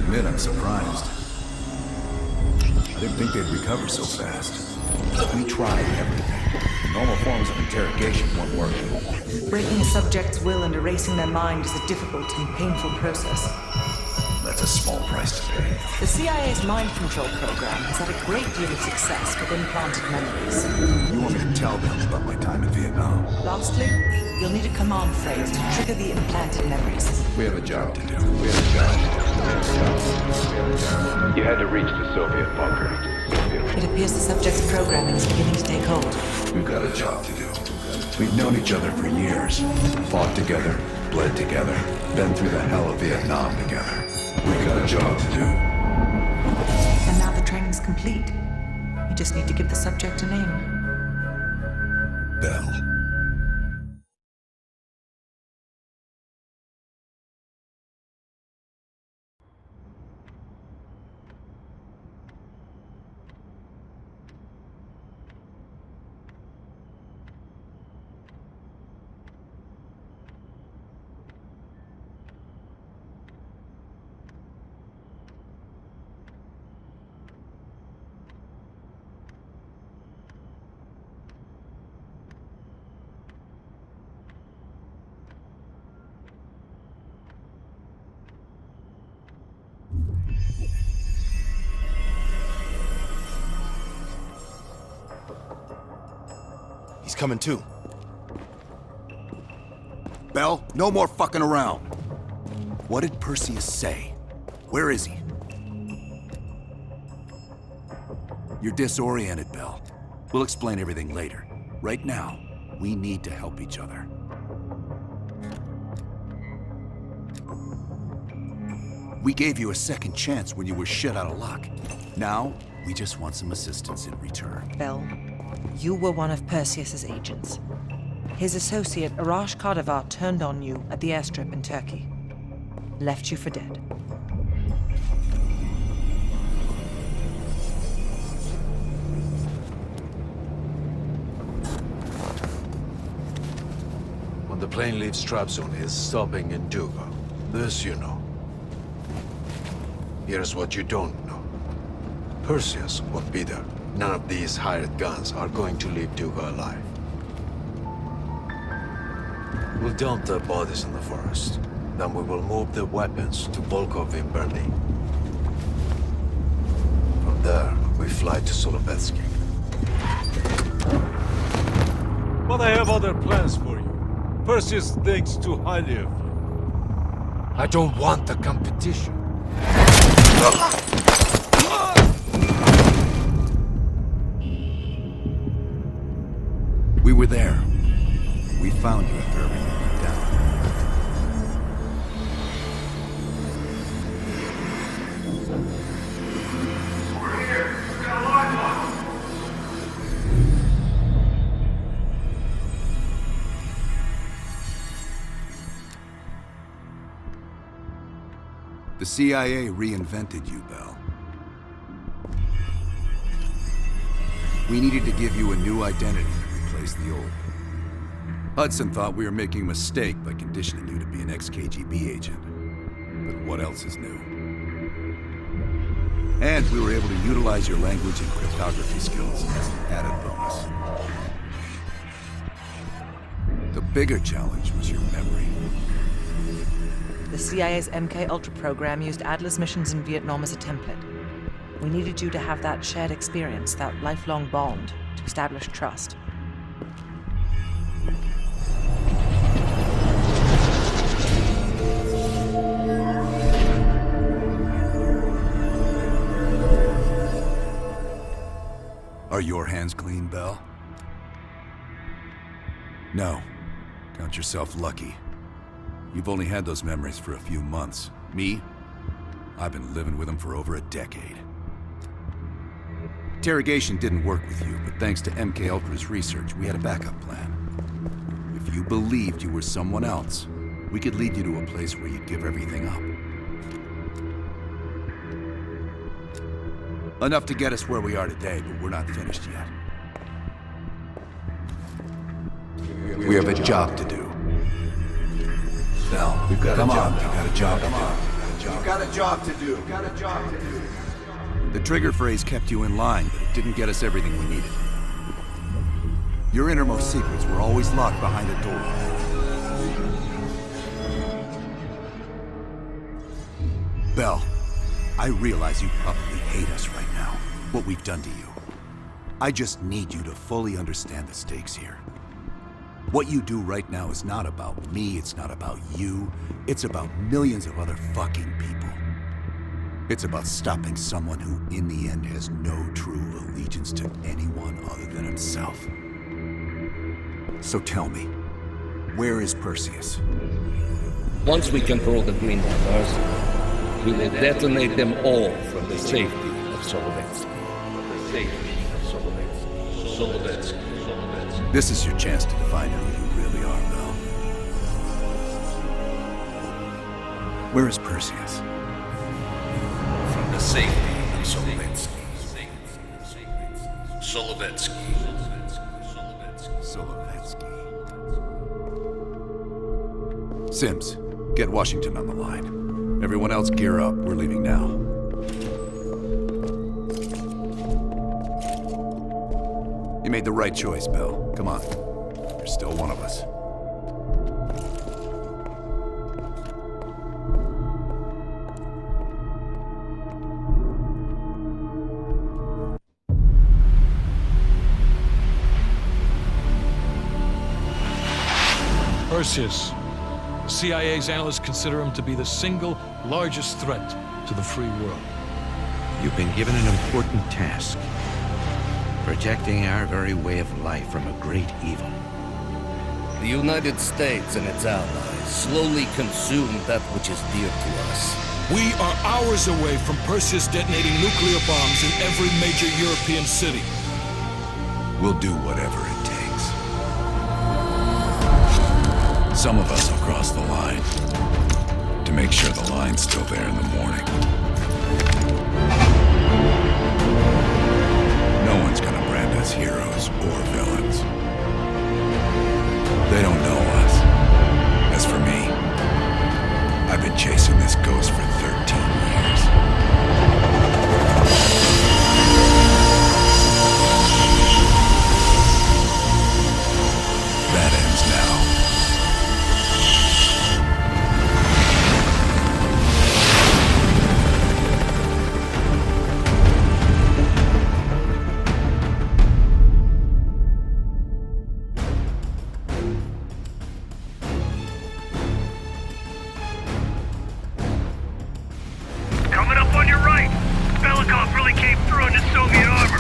admit I'm surprised. I didn't think they'd recover so fast. We tried everything. Normal forms of interrogation weren't working. Breaking a subject's will and erasing their mind is a difficult and painful process. That's a small price to pay. The CIA's mind control program has had a great deal of success with implanted memories. You want me to tell them about my time in Vietnam? Lastly, you'll need a command phrase to trigger the implanted memories. We have a job to do. You had to reach the Soviet bunker. It appears the subject's programming is beginning to take hold. We've got a job to do. We've known each other for years. Fought together, bled together, been through the hell of Vietnam together. We've got a job to do. And now the training's complete. You just need to give the subject a name. Bell. He's coming too. Bell, no more fucking around. What did Perseus say? Where is he? You're disoriented, Bell. We'll explain everything later. Right now, we need to help each other. We gave you a second chance when you were shit out of luck. Now, we just want some assistance in return. Bell, you were one of Perseus's agents. His associate, Arash Kardavar, turned on you at the airstrip in Turkey. Left you for dead. When the plane leaves Trabzon, it's stopping in Duga. This you know. Here's what you don't know. Perseus won't be there. None of these hired guns are going to leave Duga alive. We'll dump their bodies in the forest. Then we will move the weapons to Volkov in Berlin. From there, we fly to Solovetsky. But I have other plans for you. Perseus thinks too highly of you. I don't want the competition. We were there. We found you after everything went down. We're here. We've got a lifeline. The CIA reinvented you, Bell. We needed to give you a new identity to replace the old. Hudson thought we were making a mistake by conditioning you to be an ex-KGB agent. But what else is new? And we were able to utilize your language and cryptography skills as an added bonus. The bigger challenge was your memory. The CIA's MK-Ultra program used Adler's missions in Vietnam as a template. We needed you to have that shared experience, that lifelong bond, to establish trust. Are your hands clean, Bell? No. Count yourself lucky. You've only had those memories for a few months. Me? I've been living with them for over a decade. Interrogation didn't work with you, but thanks to MK Ultra's research, we had a backup plan. If you believed you were someone else, we could lead you to a place where you'd give everything up. Enough to get us where we are today, but we're not finished yet. We have a job to do. Bell, We've got come a job on, to do. we've got a job to do. got a job to do. The trigger phrase kept you in line, but it didn't get us everything we needed. Your innermost secrets were always locked behind a door. Bell, I realize you probably hate us right now, what we've done to you. I just need you to fully understand the stakes here. What you do right now is not about me, it's not about you, it's about millions of other fucking people. It's about stopping someone who, in the end, has no true allegiance to anyone other than himself. So tell me, where is Perseus? Once we control the Green Waters, we will detonate them all from the safety of Solovetsky. This is your chance to define who you really are, Bell. Where is Perseus? From the safety of Solovetsky. Solovetsky. Sims, get Washington on the line. Everyone else gear up. We're leaving now. You made the right choice, Bell. Come on. You're still one of us. Perseus. The CIA's analysts consider him to be the single largest threat to the free world. You've been given an important task. Protecting our very way of life from a great evil. The United States and its allies slowly consume that which is dear to us. We are hours away from Perseus detonating nuclear bombs in every major European city. We'll do whatever it takes. Some of us will cross the line to make sure the line's still there in the morning. No one's gonna brand us heroes or villains. They don't know us. As for me, I've been chasing this ghost for 13 years. That ends now. Coming up on your right. Belikov really came through in the Soviet armor.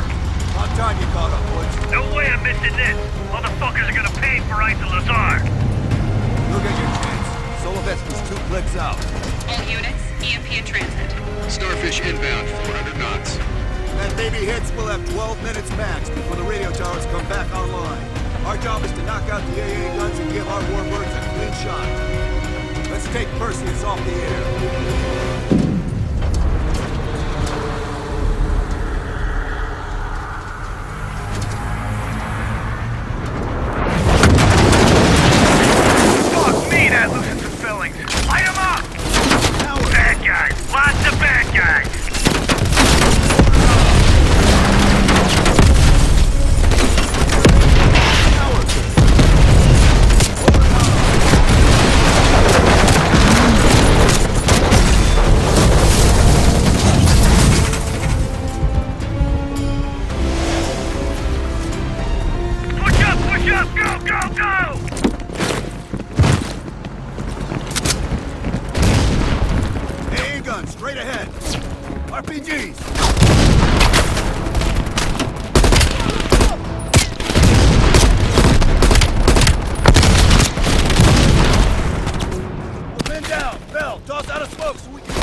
About time you caught up, boys. No way I'm missing this. Motherfuckers are gonna pay for right to Lazar. Look at your chance. Solovetsky's 2 clicks out. All units, EMP in transit. Starfish inbound, 400 knots. That baby hits, we'll have 12 minutes max before the radio towers come back online. Our job is to knock out the AA guns and give our warbirds a clean shot. Let's take Perseus off the air. Fuck me, that loosens some fillings. Light 'em up! Bad guys. Lots of bad guys. Push up, go, go, go! AA guns, straight ahead. RPGs. Men down. Bell, toss out a smoke so we can...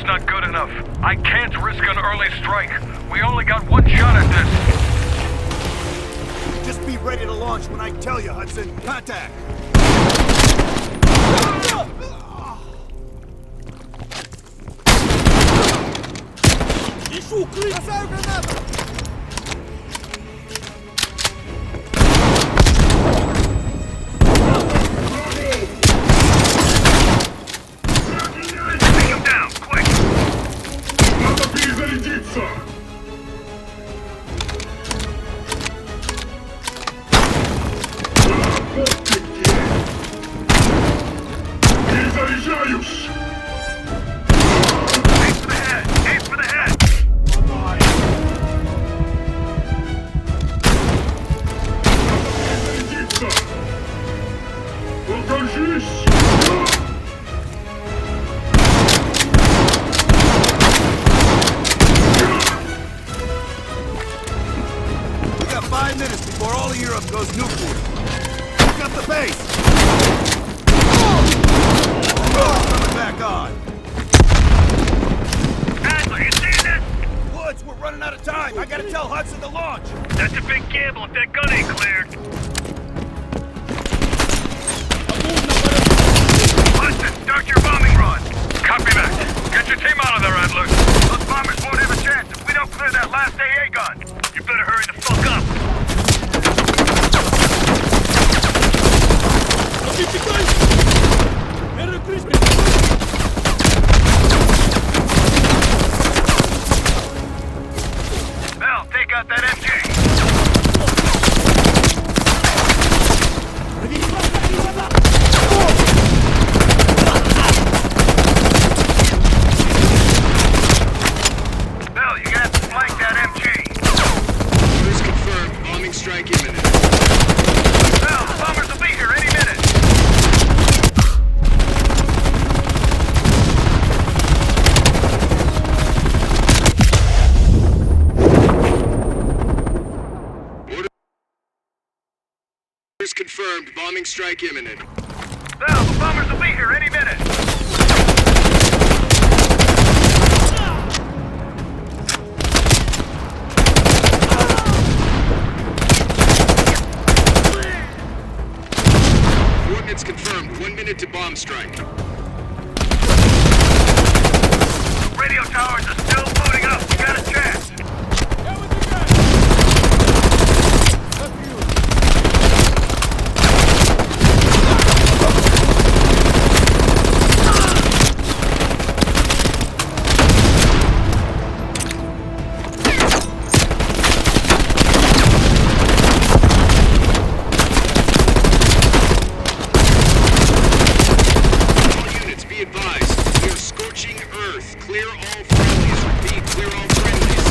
not good enough. I can't risk an early strike. We only got one shot at this. Just be ready to launch when I tell you, Hudson. Contact! Take him down, quick! Aim for the head! Aim for the head! We got 5 minutes before all of Europe goes nuclear. Pick up the base! Coming back on. Adler, you see this? Woods, we're running out of time. I gotta tell Hudson to launch. That's a big gamble if that gun ain't cleared. Hudson, start your bombing run. Copy that. Get your team out of there, Adler. Those bombers won't have a chance if we don't clear that last AA gun. You better hurry the fuck up. Mel, take out that MG. Mel, you're gonna have to flank that MG. Orders confirmed. Bombing strike imminent. Mel, the bombers will be here any minute. Orders confirmed. Bombing strike imminent. Mel, the bombers will be here any minute. Coordinates confirmed. 1 minute to bomb strike. Radio towers are still loading up. You got a chance. All units, be advised. We are scorching Earth. Clear all friendlies. Repeat, clear all friendlies.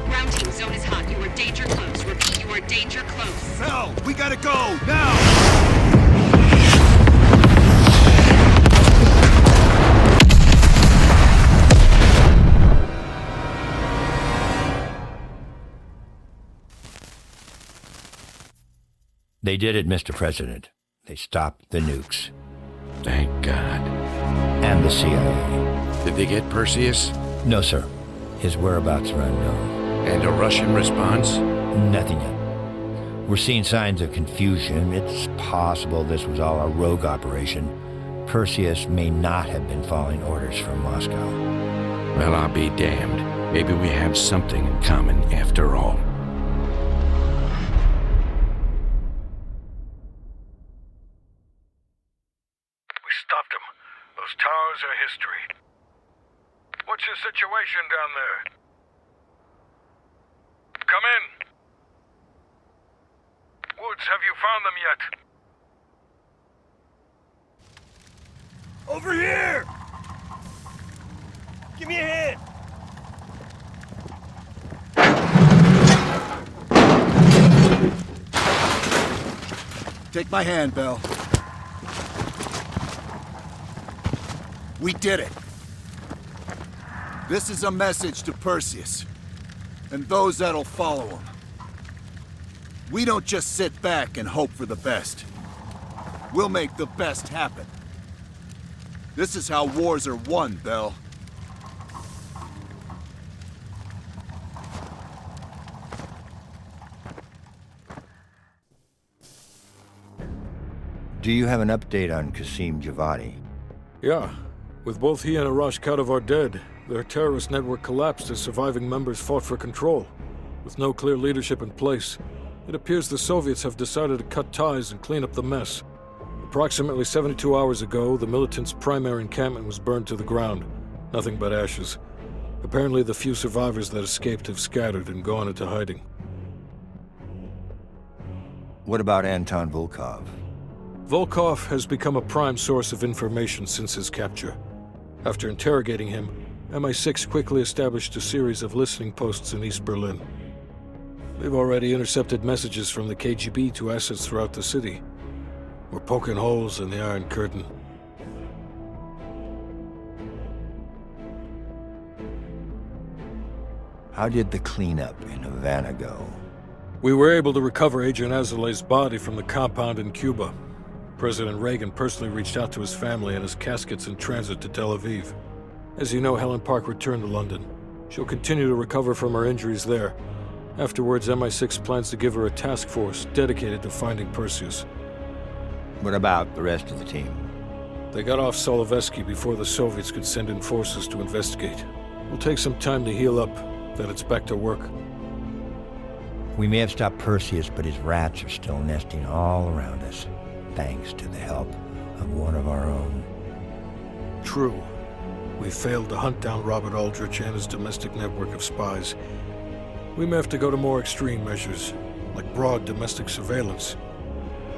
Ground team, zone is hot. You are danger close. Repeat, you are danger close. Mel, we gotta go, now! They did it, Mr. President. They stopped the nukes. Thank God. And the CIA. Did they get Perseus? No, sir. His whereabouts are unknown. And a Russian response? Nothing yet. We're seeing signs of confusion. It's possible this was all a rogue operation. Perseus may not have been following orders from Moscow. Well, I'll be damned. Maybe we have something in common after all. Stopped them. Those towers are history. What's your situation down there? Come in. Woods, have you found them yet? Over here! Give me a hand! Take my hand, Bell. We did it. This is a message to Perseus, and those that'll follow him. We don't just sit back and hope for the best. We'll make the best happen. This is how wars are won, Bell. Do you have an update on Qasim Javadi? Yeah. With both he and Arash Kadavar dead, their terrorist network collapsed as surviving members fought for control. With no clear leadership in place, it appears the Soviets have decided to cut ties and clean up the mess. Approximately 72 hours ago, the militants' primary encampment was burned to the ground. Nothing but ashes. Apparently, the few survivors that escaped have scattered and gone into hiding. What about Anton Volkov? Volkov has become a prime source of information since his capture. After interrogating him, MI6 quickly established a series of listening posts in East Berlin. They've already intercepted messages from the KGB to assets throughout the city. We're poking holes in the Iron Curtain. How did the cleanup in Havana go? We were able to recover Agent Azoulay's body from the compound in Cuba. President Reagan personally reached out to his family and his casket's in transit to Tel Aviv. As you know, Helen Park returned to London. She'll continue to recover from her injuries there. Afterwards, MI6 plans to give her a task force dedicated to finding Perseus. What about the rest of the team? They got off Solovetsky before the Soviets could send in forces to investigate. It'll take some time to heal up, then it's back to work. We may have stopped Perseus, but his rats are still nesting all around us, thanks to the help of one of our own. True. We failed to hunt down Robert Aldrich and his domestic network of spies. We may have to go to more extreme measures, like broad domestic surveillance,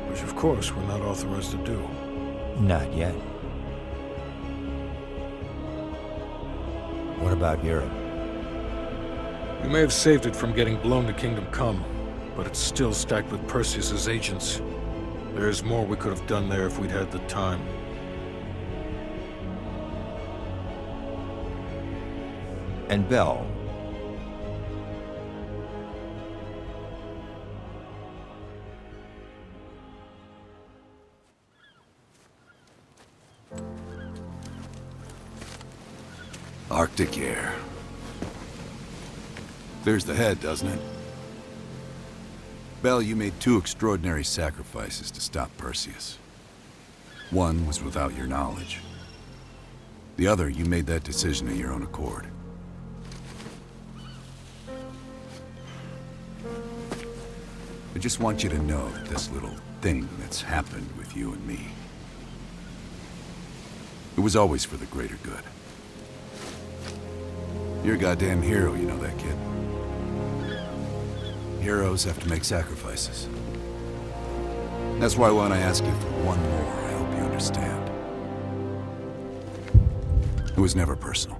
which of course we're not authorized to do. Not yet. What about Europe? We may have saved it from getting blown to Kingdom Come, but it's still stacked with Perseus's agents. There's more we could have done there if we'd had the time. And Bell? Arctic air. There's the head, doesn't it? Bell, you made two extraordinary sacrifices to stop Perseus. One was without your knowledge. The other, you made that decision of your own accord. I just want you to know that this little thing that's happened with you and me, it was always for the greater good. You're a goddamn hero, you know that, kid. Heroes have to make sacrifices. That's why when I ask you for one more, I hope you understand. It was never personal.